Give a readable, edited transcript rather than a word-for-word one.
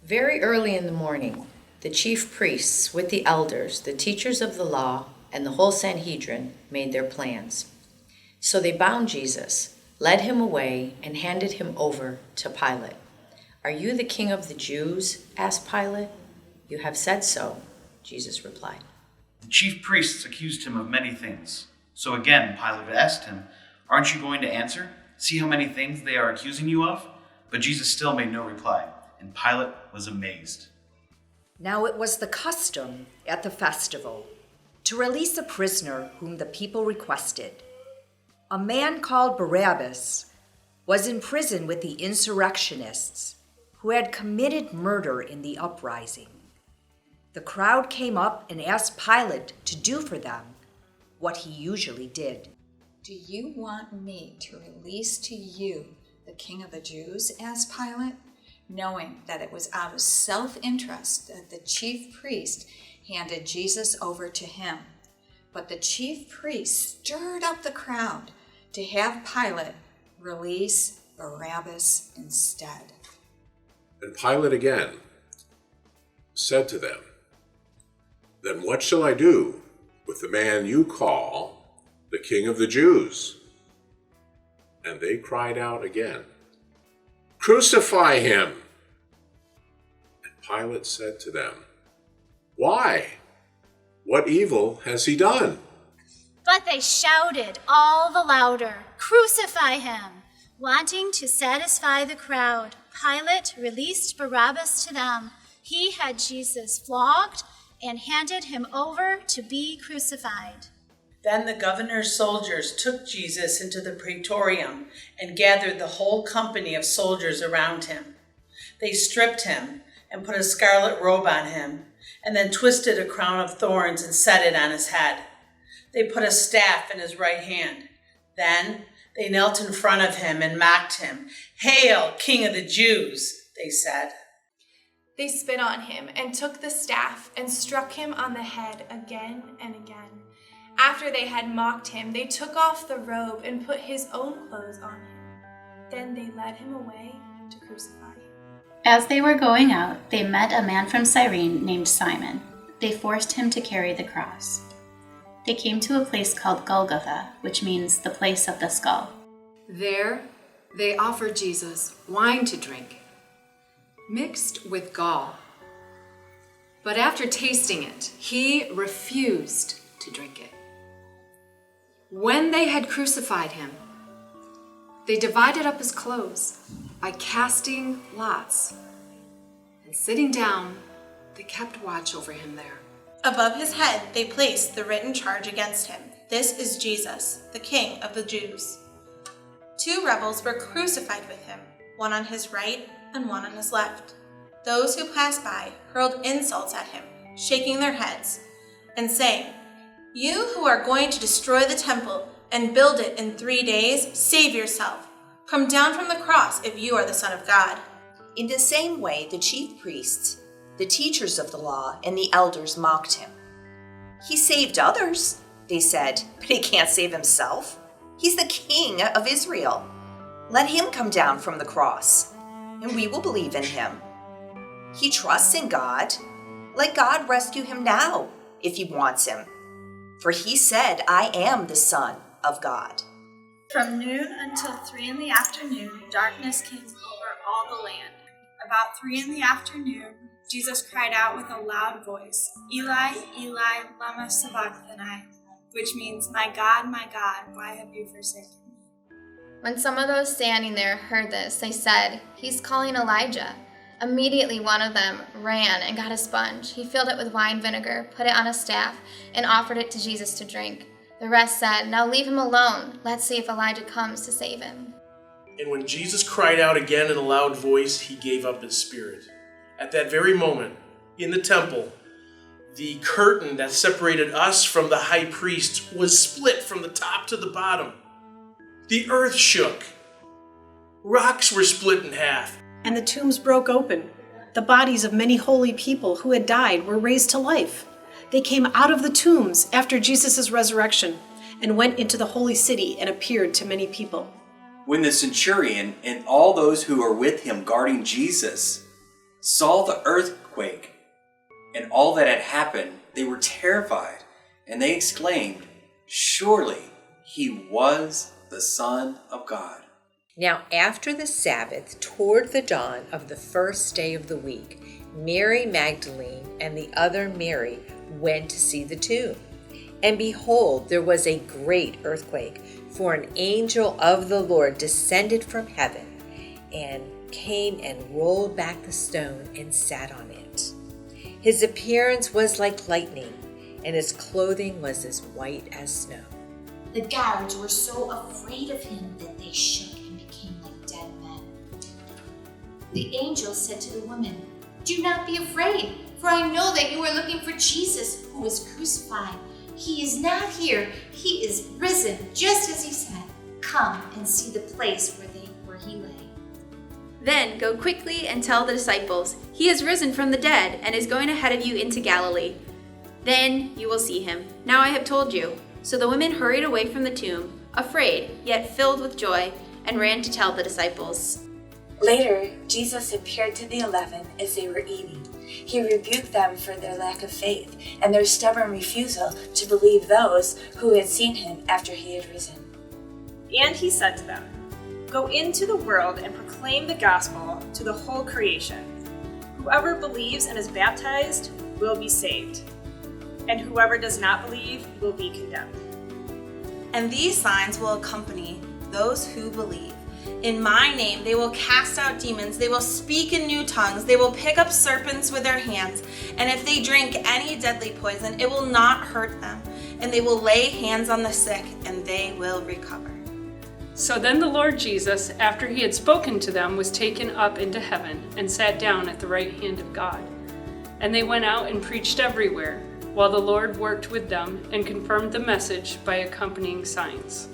Very early in the morning, the chief priests with the elders, the teachers of the law, and the whole Sanhedrin made their plans. So they bound Jesus, led him away, and handed him over to Pilate. "Are you the king of the Jews?" asked Pilate. "You have said so," Jesus replied. The chief priests accused him of many things. So again, Pilate asked him, "Aren't you going to answer? See how many things they are accusing you of?" But Jesus still made no reply, and Pilate was amazed. Now it was the custom at the festival to release a prisoner whom the people requested. A man called Barabbas was in prison with the insurrectionists who had committed murder in the uprising. The crowd came up and asked Pilate to do for them what he usually did. "Do you want me to release to you the King of the Jews?" asked Pilate, knowing that it was out of self-interest that the chief priest handed Jesus over to him. But the chief priest stirred up the crowd to have Pilate release Barabbas instead. And Pilate again said to them, "Then what shall I do with the man you call the King of the Jews?" And they cried out again, "Crucify him!" And Pilate said to them, "Why? What evil has he done?" But they shouted all the louder, "Crucify him!" Wanting to satisfy the crowd, Pilate released Barabbas to them. He had Jesus flogged and handed him over to be crucified. Then the governor's soldiers took Jesus into the praetorium and gathered the whole company of soldiers around him. They stripped him and put a scarlet robe on him, and then twisted a crown of thorns and set it on his head. They put a staff in his right hand. Then they knelt in front of him and mocked him. "Hail, King of the Jews," they said. They spit on him and took the staff and struck him on the head again and again. After they had mocked him, they took off the robe and put his own clothes on him. Then they led him away to crucify him. As they were going out, they met a man from Cyrene named Simon. They forced him to carry the cross. They came to a place called Golgotha, which means the place of the skull. There, they offered Jesus wine to drink, mixed with gall. But after tasting it, he refused to drink it. When they had crucified him, they divided up his clothes by casting lots, and sitting down, they kept watch over him there. Above his head they placed the written charge against him. "This is Jesus, the King of the Jews." 2 rebels were crucified with him, one on his right and one on his left. Those who passed by hurled insults at him, shaking their heads and saying, "You who are going to destroy the temple and build it in 3 days, save yourself. Come down from the cross if you are the Son of God." In the same way, the chief priests, the teachers of the law, and the elders mocked him. "He saved others," they said, "but he can't save himself. He's the King of Israel. Let him come down from the cross, and we will believe in him. He trusts in God. Let God rescue him now, if he wants him. For he said, 'I am the Son of God.'" From noon until 3 in the afternoon, darkness came over all the land. About 3 in the afternoon, Jesus cried out with a loud voice, "Eli, Eli, lama sabachthani," which means, my God, why have you forsaken me?" When some of those standing there heard this, they said, "He's calling Elijah." Immediately one of them ran and got a sponge. He filled it with wine vinegar, put it on a staff, and offered it to Jesus to drink. The rest said, "Now leave him alone. Let's see if Elijah comes to save him." And when Jesus cried out again in a loud voice, he gave up his spirit. At that very moment, in the temple, the curtain that separated us from the high priest was split from the top to the bottom. The earth shook. Rocks were split in half. And the tombs broke open. The bodies of many holy people who had died were raised to life. They came out of the tombs after Jesus' resurrection and went into the holy city and appeared to many people. When the centurion and all those who were with him guarding Jesus saw the earthquake and all that had happened, they were terrified, and they exclaimed, "Surely he was the Son of God." Now after the Sabbath, toward the dawn of the first day of the week, Mary Magdalene and the other Mary went to see the tomb. And behold, there was a great earthquake, for an angel of the Lord descended from heaven and came and rolled back the stone and sat on it. His appearance was like lightning, and his clothing was as white as snow. The guards were so afraid of him that they shook and became like dead men. The angel said to the women, "Do not be afraid, for I know that you are looking for Jesus, who was crucified. He is not here. He is risen, just as he said. Come and see the place where he lay." Then go quickly and tell the disciples, "He is risen from the dead and is going ahead of you into Galilee. Then you will see him. Now I have told you." So the women hurried away from the tomb, afraid, yet filled with joy, and ran to tell the disciples. Later, Jesus appeared to the 11 as they were eating. He rebuked them for their lack of faith and their stubborn refusal to believe those who had seen him after he had risen. And he said to them, "Go into the world and proclaim the gospel to the whole creation. Whoever believes and is baptized will be saved, and whoever does not believe will be condemned. And these signs will accompany those who believe. In my name they will cast out demons, they will speak in new tongues, they will pick up serpents with their hands, and if they drink any deadly poison, it will not hurt them, and they will lay hands on the sick, and they will recover." So then the Lord Jesus, after he had spoken to them, was taken up into heaven and sat down at the right hand of God. And they went out and preached everywhere, while the Lord worked with them and confirmed the message by accompanying signs.